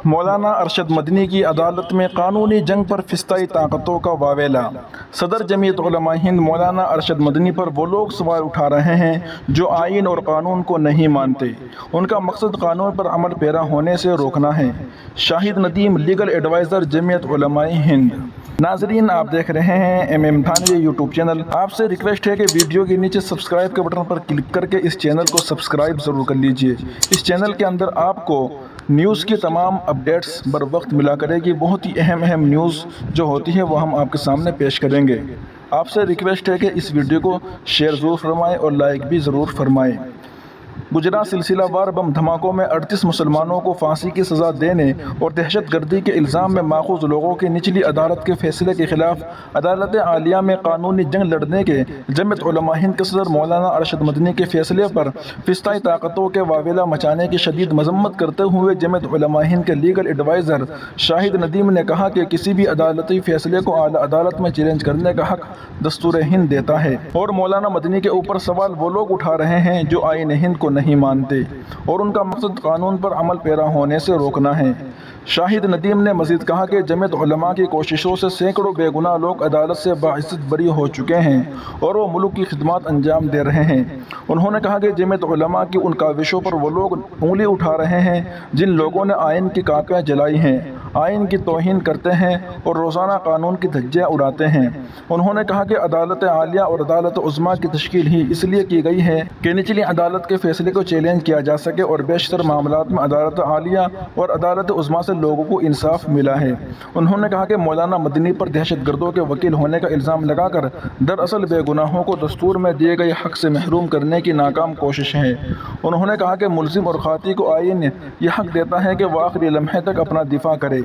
مولانا ارشد مدنی کی عدالت میں قانونی جنگ پر فضائی طاقتوں کا واویلا۔ صدر جمعیت علماء ہند مولانا ارشد مدنی پر وہ لوگ سوال اٹھا رہے ہیں جو آئین اور قانون کو نہیں مانتے۔ ان کا مقصد قانون پر عمل پیرا ہونے سے روکنا ہے۔ شاہد ندیم، لیگل ایڈوائزر، جمعیت علماء ہند۔ ناظرین، آپ دیکھ رہے ہیں تھانوی یوٹیوب چینل۔ آپ سے ریکویسٹ ہے کہ ویڈیو کے نیچے سبسکرائب کے بٹن پر کلک کر کے اس چینل کو سبسکرائب ضرور کر لیجئے۔ اس چینل کے اندر آپ کو نیوز کی تمام اپڈیٹس بر وقت ملا کرے گی۔ بہت ہی اہم نیوز جو ہوتی ہے وہ ہم آپ کے سامنے پیش کریں گے۔ آپ سے ریکویسٹ ہے کہ اس ویڈیو کو شیئر ضرور فرمائیں اور لائک بھی ضرور فرمائیں۔ گجرات سلسلہ وار بم دھماکوں میں 38 مسلمانوں کو پھانسی کی سزا دینے اور دہشت گردی کے الزام میں ماخوذ لوگوں کی نچلی عدالت کے فیصلے کے خلاف عدالت عالیہ میں قانونی جنگ لڑنے کے جمعیت علماء ہند کے صدر مولانا ارشد مدنی کے فیصلے پر فضائی طاقتوں کے واویلا مچانے کی شدید مذمت کرتے ہوئے جمعیت علماء ہند کے لیگل ایڈوائزر شاہد ندیم نے کہا کہ کسی بھی عدالتی فیصلے کو اعلیٰ عدالت میں چیلنج کرنے کا حق دستور ہند دیتا ہے، اور مولانا مدنی کے اوپر سوال وہ لوگ اٹھا رہے ہیں جو آئین ہند کو نہیں مانتے اور ان کا مقصد قانون پر عمل پیرا ہونے سے روکنا ہے۔ شاہد ندیم نے مزید کہا کہ جمعیت علماء کی کوششوں سے سینکڑوں بے گناہ لوگ عدالت سے باعزت بری ہو چکے ہیں اور وہ ملک کی خدمات انجام دے رہے ہیں۔ انہوں نے کہا کہ جمعیت علماء کی ان کاوشوں پر وہ لوگ انگلی اٹھا رہے ہیں جن لوگوں نے آئین کی کاپیاں جلائی ہیں، آئین کی توہین کرتے ہیں اور روزانہ قانون کی دھجیاں اڑاتے ہیں۔ انہوں نے کہا کہ عدالت عالیہ اور عدالت عظمیٰ کی تشکیل ہی اس لیے کی گئی ہے کہ نچلی عدالت کے فیصلے کو چیلنج کیا جا سکے اور بیشتر معاملات میں عدالت عالیہ اور عدالت عظمیٰ سے لوگوں کو انصاف ملا ہے۔ انہوں نے کہا کہ مولانا مدنی پر دہشت گردوں کے وکیل ہونے کا الزام لگا کر دراصل بے گناہوں کو دستور میں دیے گئے حق سے محروم کرنے کی ناکام کوشش ہے۔ انہوں نے کہا کہ ملزم اور خاطی کو آئین یہ حق دیتا ہے کہ وہ آخری لمحے تک اپنا دفاع کرے۔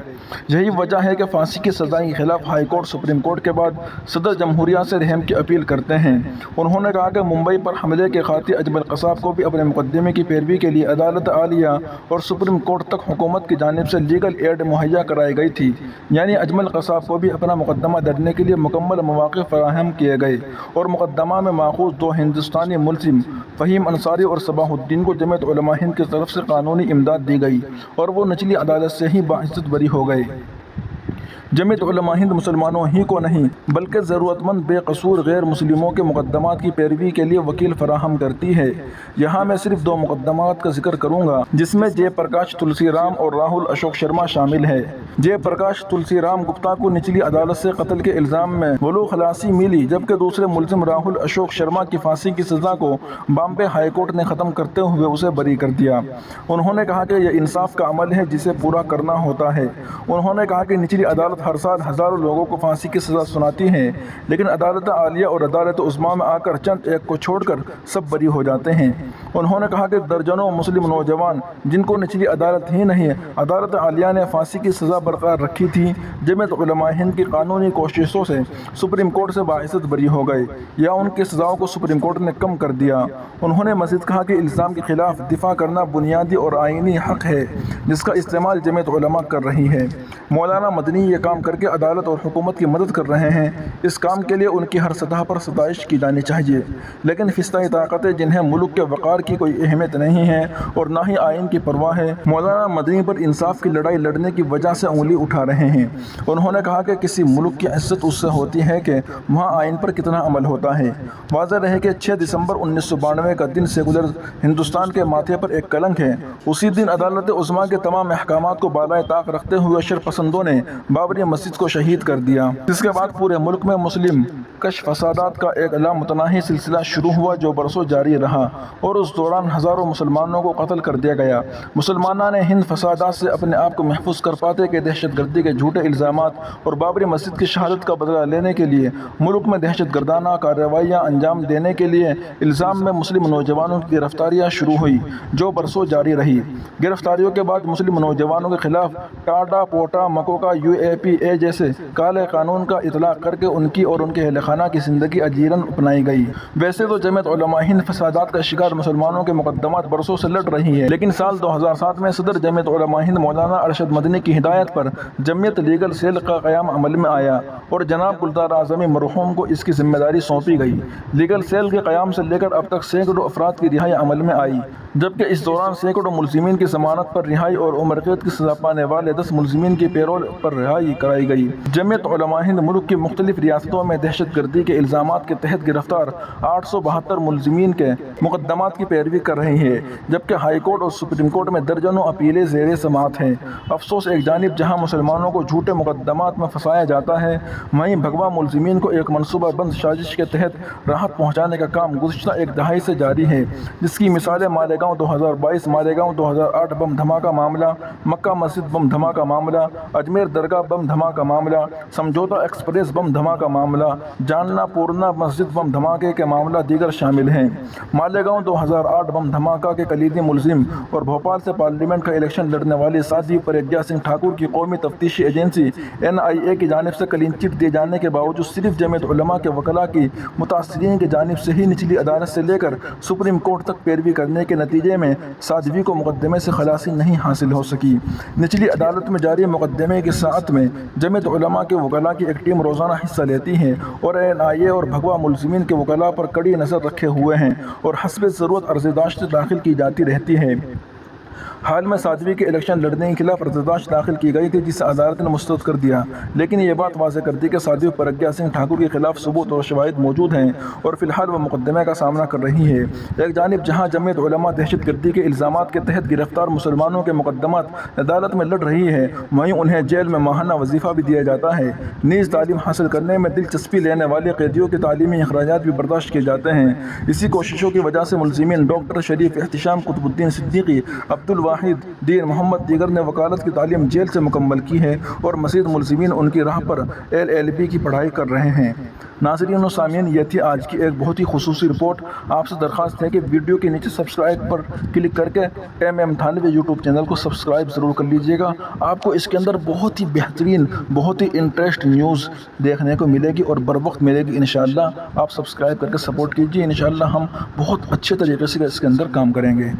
یہی وجہ ہے کہ پھانسی کی سزا کے خلاف ہائی کورٹ، سپریم کورٹ کے بعد صدر جمہوریہ سے رحم کی اپیل کرتے ہیں۔ انہوں نے کہا کہ ممبئی پر حملے کے خاطی اجمل قصاب کو بھی اپنے مقدمے کی پیروی کے لیے عدالت عالیہ اور سپریم کورٹ تک حکومت کی جانب سے لیگل ایڈ مہیا کرائی گئی تھی، یعنی اجمل قصاب کو بھی اپنا مقدمہ لڑنے کے لیے مکمل مواقع فراہم کیے گئے اور مقدمہ میں ماخوذ دو ہندوستانی ملزم فہیم انصاری اور صباح الدین کو جمعیت علماء ہند کی طرف سے قانونی امداد دی گئی اور وہ نچلی عدالت سے ہی باعزت بری ہو گئے۔ جمعیت علماء ہند مسلمانوں ہی کو نہیں بلکہ ضرورت مند بے قصور غیر مسلموں کے مقدمات کی پیروی کے لیے وکیل فراہم کرتی ہے۔ یہاں میں صرف دو مقدمات کا ذکر کروں گا جس میں جے پرکاش تلسی رام اور راہل اشوک شرما شامل ہے۔ جے پرکاش تلسی رام گپتا کو نچلی عدالت سے قتل کے الزام میں ولو خلاصی ملی، جبکہ دوسرے ملزم راہل اشوک شرما کی پھانسی کی سزا کو بامبے ہائی کورٹ نے ختم کرتے ہوئے اسے بری کر دیا۔ انہوں نے کہا کہ یہ انصاف کا عمل ہے جسے پورا کرنا ہوتا ہے۔ انہوں نے کہا کہ نچلی عدالت ہر سال ہزاروں لوگوں کو پھانسی کی سزا سناتی ہیں، لیکن عدالت عالیہ اور عدالت عظمیٰ میں آ کر چند ایک کو چھوڑ کر سب بری ہو جاتے ہیں۔ انہوں نے کہا کہ درجنوں مسلم نوجوان جن کو نچلی عدالت ہی نہیں عدالت عالیہ نے پھانسی کی سزا برقرار رکھی تھی، جمعیت علماء ہند کی قانونی کوششوں سے سپریم کورٹ سے باعزت بری ہو گئے یا ان کی سزاؤں کو سپریم کورٹ نے کم کر دیا۔ انہوں نے مزید کہا کہ الزام کے خلاف دفاع کرنا بنیادی اور آئینی حق ہے جس کا استعمال جمعیت علماء کر رہی ہے۔ مولانا مدنی یہ کام کر کے عدالت اور حکومت کی مدد کر رہے ہیں۔ اس کام کے لیے ان کی ہر سطح پر ستائش کی جانی چاہیے، لیکن فضائی طاقتیں جنہیں ملک کے وقار کی کوئی اہمیت نہیں ہے اور نہ ہی آئین کی پرواہ ہے، مولانا مدنی پر انصاف کی لڑائی لڑنے کی وجہ سے انگلی اٹھا رہے ہیں۔ انہوں نے کہا کہ کسی ملک کی عزت اس سے ہوتی ہے کہ وہاں آئین پر کتنا عمل ہوتا ہے۔ واضح رہے کہ 6 دسمبر 1992 کا دن سیکولر ہندوستان کے ماتھے پر ایک کلنک ہے۔ اسی دن عدالت عظمیٰ کے تمام احکامات کو بالائے طاق رکھتے ہوئے شرپسندوں نے بابری مسجد کو شہید کر دیا، جس کے بعد پورے ملک میں مسلم کش فسادات کا ایک لامتناہی سلسلہ شروع ہوا جو برسوں جاری رہا اور اس دوران ہزاروں مسلمانوں کو قتل کر دیا گیا۔ مسلمانان ہند فسادات سے اپنے آپ کو محفوظ کر پاتے کہ دہشت گردی کے جھوٹے الزامات اور بابری مسجد کی شہادت کا بدلہ لینے کے لیے ملک میں دہشت گردانہ کارروائیاں انجام دینے کے لیے الزام میں مسلم نوجوانوں کی گرفتاریاں شروع ہوئی جو برسوں جاری رہی۔ گرفتاریوں کے بعد مسلم نوجوانوں کے خلاف ٹاڈا پوٹا مکوکا APA جیسے کالے قانون کا اطلاق کر کے ان کی اور ان کے اہل خانہ کی زندگی اجیرن اپنائی گئی۔ ویسے تو جمعیت علماء ہند فسادات کا شکار مسلمانوں کے مقدمات برسوں سے لڑ رہی ہے، لیکن سال 2007 میں صدر جمعیت علماء ہند مولانا ارشد مدنی کی ہدایت پر جمعیت لیگل سیل کا قیام عمل میں آیا اور جناب گلزار اعظمی مرحوم کو اس کی ذمہ داری سونپی گئی۔ لیگل سیل کے قیام سے لے کر اب تک سینکڑوں افراد کی رہائی عمل میں آئی، جبکہ اس دوران سینکڑوں ملزمین کی ضمانت پر رہائی اور عمر قید کی سزا پانے والے 10 ملزمین کی پیرول پر رہائی کرائی گئی۔ جمعیت علماء ہند ملک کی مختلف ریاستوں میں دہشت گردی کے الزامات کے تحت گرفتار 872 ملزمین کے مقدمات کی پیروی کر رہی ہے، جبکہ ہائی کورٹ اور سپریم کورٹ میں درجنوں اپیلیں زیر سماعت ہیں۔ افسوس، ایک جانب جہاں مسلمانوں کو جھوٹے مقدمات میں پھنسایا جاتا ہے، وہیں بھگوا ملزمین کو ایک منصوبہ بند سازش کے تحت راحت پہنچانے کا کام گزشتہ ایک دہائی سے جاری ہے، جس کی مثالیں مالیگاؤں 2022، مالیگاؤں 2008 بم دھماکہ معاملہ، مکہ مسجد بم دھماکہ معاملہ، اجمیر درگاہ بم دھماکہ معاملہ، سمجھوتا ایکسپریس بم دھماکہ معاملہ، جاننا پورنا مسجد بم دھماکے کے معاملہ دیگر شامل ہیں۔ مالیگاؤں 2008 بم دھماکہ کے کلیدی ملزم اور بھوپال سے پارلیمنٹ کا الیکشن لڑنے والی سادھوی پرگیہ سنگھ ٹھاکر کی قومی تفتیشی ایجنسی NIA کی جانب سے کلین چٹ دیے جانے کے باوجود صرف جمعیت علماء کے وکلاء کی متاثرین کی جانب سے ہی نچلی عدالت سے لے کر سپریم کورٹ تک پیروی کرنے کے نتیجے میں سادھوی کو مقدمے سے خلاصی نہیں حاصل ہو سکی۔ نچلی عدالت میں جاری مقدمے کی ساعت میں جمعیت علماء کے وکلاء کی ایک ٹیم روزانہ حصہ لیتی ہے اور NIA اور بھگوا ملزمین کے وکلاء پر کڑی نظر رکھے ہوئے ہیں اور حسب ضرورت عرضداشت داخل کی جاتی رہتی ہے۔ حال میں سادھوی کے الیکشن لڑنے کے خلاف عرضداشت داخل کی گئی تھی، جسے عدالت نے مسترد کر دیا، لیکن یہ بات واضح کر دی کہ سادھوی پرگیہ سنگھ ٹھاکر کے خلاف ثبوت اور شواہد موجود ہیں اور فی الحال وہ مقدمے کا سامنا کر رہی ہے۔ ایک جانب جہاں جمعیت علماء دہشت گردی کے الزامات کے تحت گرفتار مسلمانوں کے مقدمات عدالت میں لڑ رہی ہے، وہیں انہیں جیل میں ماہانہ وظیفہ بھی دیا جاتا ہے۔ نیز تعلیم حاصل کرنے میں دلچسپی لینے والے قیدیوں کے تعلیمی اخراجات بھی برداشت کیے جاتے ہیں۔ اسی کوششوں کی وجہ سے ملزمین ڈاکٹر شریف احتشام، قطب الدین صدیقی، عبد الواحد، دین محمد دیگر نے وکالت کی تعلیم جیل سے مکمل کی ہے اور مزید ملزمین ان کی راہ پر LLB کی پڑھائی کر رہے ہیں۔ ناظرین و سامعین، یہ تھی آج کی ایک بہت ہی خصوصی رپورٹ۔ آپ سے درخواست ہے کہ ویڈیو کے نیچے سبسکرائب پر کلک کر کے MM93 یوٹیوب چینل کو سبسکرائب ضرور کر لیجیے گا۔ آپ کو اس کے اندر بہت ہی بہترین، بہت ہی انٹرسٹ نیوز دیکھنے کو ملے گی اور بر وقت ملے گی انشاءاللہ۔ آپ سبسکرائب کر کے سپورٹ کیجیے، انشاءاللہ ہم بہت اچھے طریقے سے اس کے اندر کام کریں گے۔